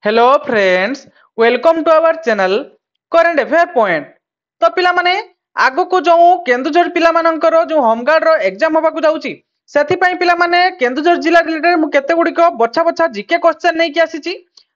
Hello friends, welcome to our channel current affair point. तो पिला माने आगो को जो केन्दुझर पिला मानकर जो होमगार्ड रो एग्जाम होबाकू जाउची सेथि पई पिला माने केन्दुझर जिला रिलेटेड मु केते गुडी को बछा बछा जीके क्वेश्चन नै कि आसीची।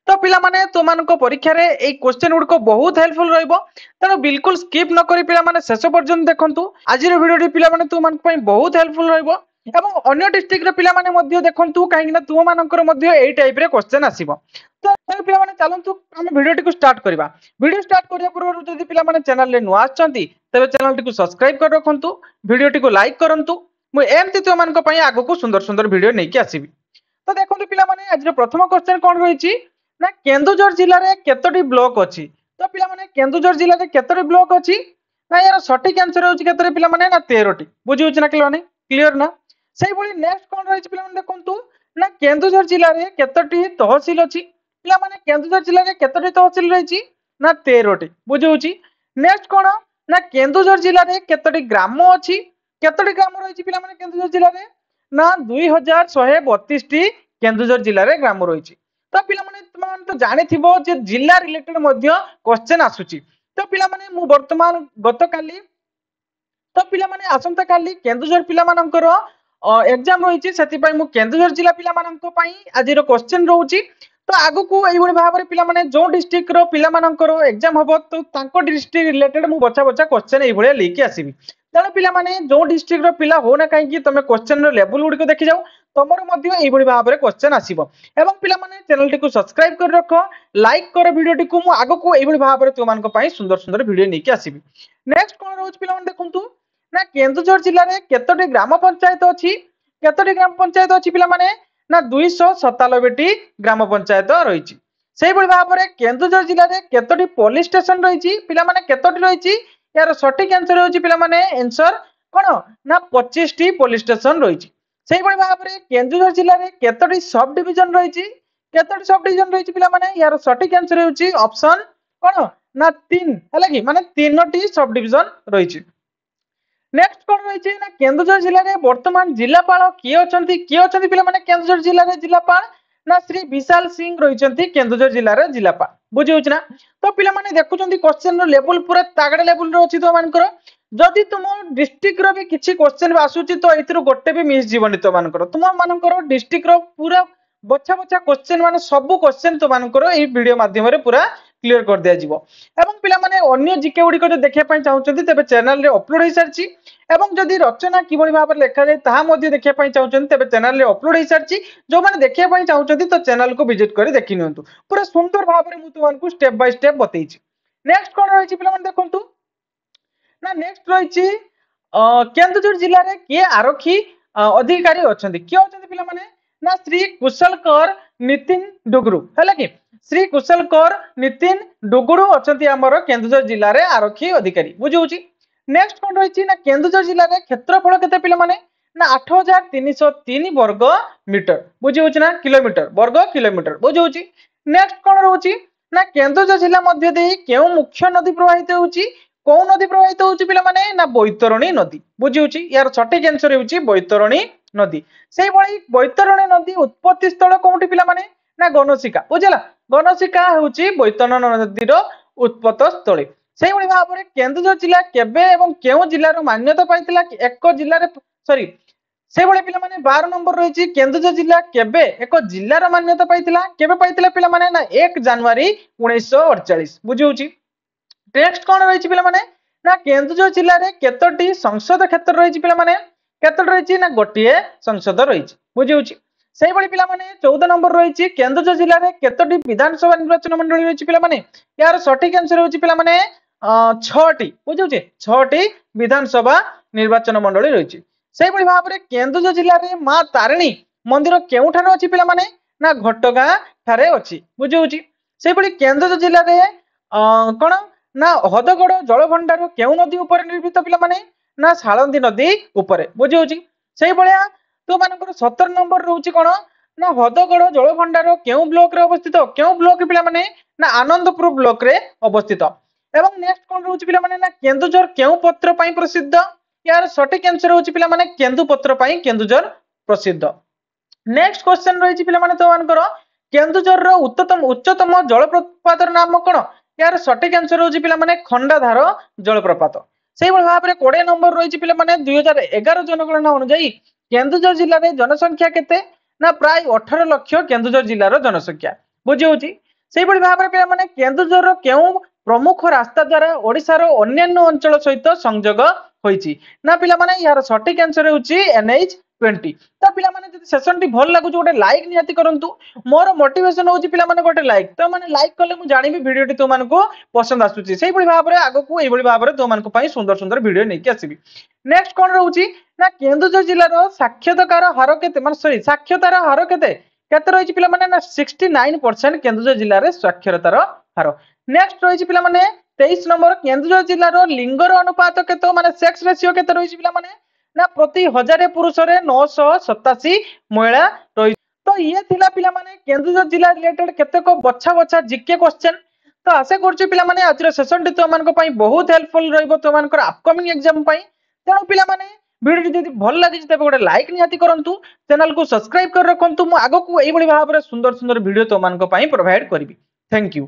तो पिला माने तुमानको परीक्षा रे एई क्वेश्चन गुडी को बहुत हेल्पफुल रहइबो, तेनो बिल्कुल स्किप न करी पिला माने शेष पर्यंत देखंतु। आजिर वीडियो पिला माने तुमानको पई बहुत हेल्पफुल रहइबो एवं अन्य डिस्ट्रिक्ट रे पिला माने मध्य देखंतु काहेकि ना तुमानकर मध्य एई टाइप रे क्वेश्चन आसीबो। तो पिला माने चलंतु हम वीडियो टी को स्टार्ट करबा। वीडियो स्टार्ट करिया पूर्व जदि पिला माने चैनल रे नुआ आछंती तबे चैनल टी को सब्सक्राइब कर रखंतु, वीडियो टी को लाइक करंतु। मु एमति तुमानको पई आगो को सुंदर सुंदर वीडियो नै कि आसीबी। तो देखंतु पिला माने आज रो प्रथम क्वेश्चन कोन रहिछि ना केन्दुझर जिल्ला रे केतोटी ब्लॉक अछि। तो पिला माने केन्दुझर जिल्ला रे केतोटी ब्लॉक अछि ना यार सटीक आंसर होछि केतरे पिला माने ना 13टी। बुझि होछि ना क्लियर ना। सेही भली नेक्स्ट कोन रहिछि पिला माने देखंतु ना केन्दुझर जिल्ला रे केतोटी तहसील अछि। पिला माने केन्दुझर जिल्ला रे केतोटी तहसील रहिछि ना 13टी। बुझि होछि। नेक्स्ट कोन ना केन्दुझर जिल्ला रे केतोटी ग्राम अछि। केतोटी ग्राम रहिछि पिला माने केन्दुझर जिल्ला रे ना 2132 टी केन्दुझर जिल्ला रे ग्राम रहिछि। तो पिला माने तुम तो जानिथिबो जे जिल्ला रिलेटेड मध्य क्वेश्चन आसुची। तो पिला माने मु वर्तमान गतकाली तो पिला माने आसंता काली केन्दुझर पिला मानकर एग्जाम रहिछि, सेति पई मु केन्दुझर जिल्ला पिला मानक पई आजिरो क्वेश्चन रहउची। तो आगु को एई भली भाबरे पिला माने जो डिस्ट्रिक्ट रो पिला मानकर एग्जाम हबो तो तांको डिस्ट्रिक्ट रिलेटेड मु बचा बचा क्वेश्चन एई भली लेके आसीबी। तेणु पिला माने जो डिस्ट्रिक्ट रो पिला हो ना काहे कि तमे क्वेश्चन रो लेवल गुडी को देखि जाओ, तमरो मध्य एई भली भाबरे क्वेश्चन आसीबो। एवं पिला माने चैनल टी को सब्सक्राइब कर रखो, लाइक करो वीडियो टी को। मु आगु को एई भली भाबरे तुमानको पई सुंदर सुंदर वीडियो लेके आसीबी। नेक्स्ट कोन रहउची पिला माने देखंतु ना केन्दुझर जिल्ला रे केतोटी ग्राम पंचायत अछि। केतोटी ग्राम पंचायत अछि पिला माने ना 297 टी ग्राम पंचायत रहिछि। सेही भली भाबरे केन्दुझर जिल्ला रे केतोटी पुलिस स्टेशन रहिछि पिला माने केतोटी रहिछि यार सटीक आंसर होछि पिला माने आंसर कोन ना 25 टी पुलिस स्टेशन रहिछि। सेही भली भाबरे केन्दुझर जिल्ला रे केतोटी सब डिविजन रहिछि। केतोटी सब डिविजन रहिछि पिला माने यार सटीक आंसर होछि ऑप्शन कोन ना 3 हला कि माने 3टी सब डिविजन रहिछि। नेक्स्ट कोन रहिछि ना केन्दुझर जिल्ला रे वर्तमान जिल्लापाल किए अछंती पिला माने केन्दुझर जिल्ला रे जिल्लापाल ना श्री विशाल सिंह रहिछंती केन्दुझर जिल्ला रे जिल्लापाल। बुझि होछि ना। तो पिला माने देखुछंती क्वेश्चन रो लेवल पूरा तागड़ा लेवल रो अछि तो मानकर। जदि तुम डिस्ट्रिक्ट रो भी किछि क्वेश्चन आसुची तो एथिरो गोटे भी मिस जीवनी तो मानकर। तुम मानकर डिस्ट्रिक्ट रो पूरा बछा बछा क्वेश्चन माने सब क्वेश्चन तो मानकर एई वीडियो माध्यम रे पूरा क्लियर कर दिया जिवो। एवं पिला माने अन्य जीके गुडी को जो देखिया पई चाहुचंती तबे चैनल रे अपलोड होई सारची। एवं जदि रचना किभली भाबरे लेखा जाय ताहा मध्ये देखिया पई चाहुचंती तबे चैनल रे अपलोड होई सारची। जो माने देखिया पई चाहुचंती तो चैनल को विजिट करी देखि नियंतु। पूरा सुंदर भाबरे मु तुमानकु स्टेप बाय स्टेप बतैछि। नेक्स्ट कोन रहिछि पिला माने देखंतु ना नेक्स्ट रहिछि केन्दुझर जिल्ला रे के आरक्षी अधिकारी अछंती। के अछंती पिला माने ना श्री कुशल कर नितिन डुगरू हैला कि श्री कुशल कर नितिन डुगरू अछंती हमर केन्दुझर जिल्ला रे आरक्षी अधिकारी। बुझि होछि। नेक्स्ट कोन रहिछि ना केन्दुझर जिल्ला रे क्षेत्रफल केते पिला माने ना 8303 वर्ग मीटर। बुझि होछि ना किलोमीटर वर्ग किलोमीटर। बुझि होछि। नेक्स्ट कोन रहउछि ना केन्दुझर जिल्ला मध्ये देई केउ मुख्य नदी प्रवाहित होउछि। को नदी प्रवाहित होउछि पिला माने ना बैतरणी नदी। बुझि होछि। यार सटीक आंसर होउछि बैतरणी नदी। सेही भली बैतरणी नदी उत्पत्ति स्थल कोउठी पिला माने ना गणसिका। बुझिला। गणसिका होउछि बैतरणी नदी रो उत्पत्ति स्थल। सेही भली भाबरे केन्दुझर जिल्ला केबे एवं केउ जिल्ला रो मान्यता पाइतिला एक जिल्ला रे सॉरी सेही भली पिला माने 12 नंबर रहिछि केन्दुझर जिल्ला केबे एक जिल्ला रो मान्यता पाइतिला केबे पाइतिला पिला माने ना 1 जनवरी 1948। बुझि होछि। नेक्स्ट कोन रहिछि पिला माने ना केन्दुझर जिल्ला रे केतोटी संसद क्षेत्र रहिछि पिला माने केतोटी रहिछि ना गोटिए संसद रहिछि। बुझि होछि। सेही भली पिला माने 14 नंबर रहिछि केन्दुझर जिल्ला रे केतोटी विधानसभा निर्वाचन मंडली रहिछि पिला माने यार सटीक आंसर होछि पिला माने 6टी। बुझि होछि। 6टी विधानसभा निर्वाचन मंडली रहिछि। सेही भली भाबरे केन्दुझर जिल्ला रे मा तारिणी मंदिर केउठारे अछि पिला माने ना घटगां ठारे अछि। बुझि होछि। सेही भली केन्दुझर जिल्ला रे कोन ना हदगड़ जल भंडार केउ नदी ऊपर निर्मित पिला माने ना साळंदी नदी ऊपर। बुझि होछि। सेही भलिया तो मानकर 17 नंबर रहउछि कोन ना हदगड़ जल भंडार केउ ब्लॉक रे अवस्थित। केउ ब्लॉक पिला माने ना आनंदपुर ब्लॉक रे अवस्थित। एवं नेक्स्ट कोन रहउछि पिला माने ना केन्दुझर केउ पत्र पई प्रसिद्ध। यार सटीक आंसर होछि पिला माने केन्दु पत्र पई केन्दुझर प्रसिद्ध। नेक्स्ट क्वेश्चन रहिछि पिला माने तो मानकर କେନ୍ଦୁଝରର ଉଚ୍ଚତମ ଜଳପ୍ରପାତର ନାମ କଣ? यार सठिक आंसर होची पिला माने खंडाधार जलप्रपात। ସେଇଭଳି ଭାବରେ 20 नंबर ରହିଛି ପିଲାମାନେ 2011 जनगणना अनुଯାୟୀ କେନ୍ଦୁଝର ଜିଲ୍ଲାରେ जनसंख्या केते ना प्राय 18 लक्ष केन्दुझर जिल्लार जनसंख्या बुझी होची। ସେଇଭଳି ଭାବରେ ପିଲାମାନେ କେନ୍ଦୁଝରର କେଉଁ प्रमुख रास्ता द्वारा ओडिशार अन्यान्य अंचल सहित संयोग होईची ना पिलाମାନେ यार सठिक आंसर होची NH20। तो पिलाମାନେ जदि सेशन टी भल लागुची गोटे लाइक निहाती करंतु मोर मोटिवेशन होची पिलाମାନେ गोटे लाइक तो माने लाइक कले मु जानिबी वीडियो टी तुमनको पसंद आसुची सेही भाबरे आगकू एही भाबरे तुमनको पई सुंदर सुंदर वीडियो नेकी आसीबी। नेक्स्ट कोन रहउची ना केन्दुझर जिल्लार साक्षरतार हार केते माने सॉरी साक्षरतार हार केते केते रहिची पिलाମାନେ ना 69% केन्दुझर जिल्ला रे साक्षरतार हार। नेक्स्ट रहिची पिलाମାନେ 23 नंबर केन्दुझर जिल्लार लिंगर अनुपात केते माने सेक्स रेशियो केते रहिची पिलाମାନେ ना प्रति 1000 पुरुष रे 987 महिला रही। तो ये थिला पिलाମାନେ केन्दुझर जिल्ला रिलेटेड केतेक बछा बछा जीके क्वेश्चन। तो आशा करछु पिलाମାନେ आज सेशन टी तुमनको पई बहुत हेल्पफुल रहइबो तुमनकर अपकमिंग एग्जाम पई। तेणु पिलाମାନେ वीडियो जदि भल लागि तबे गोटे लाइक निहाती करंतु चैनल को सब्सक्राइब कर रखंतु मु आगो को एही बडी भाबरे सुंदर सुंदर वीडियो तुमनको पई प्रोवाइड करबी। Thank you.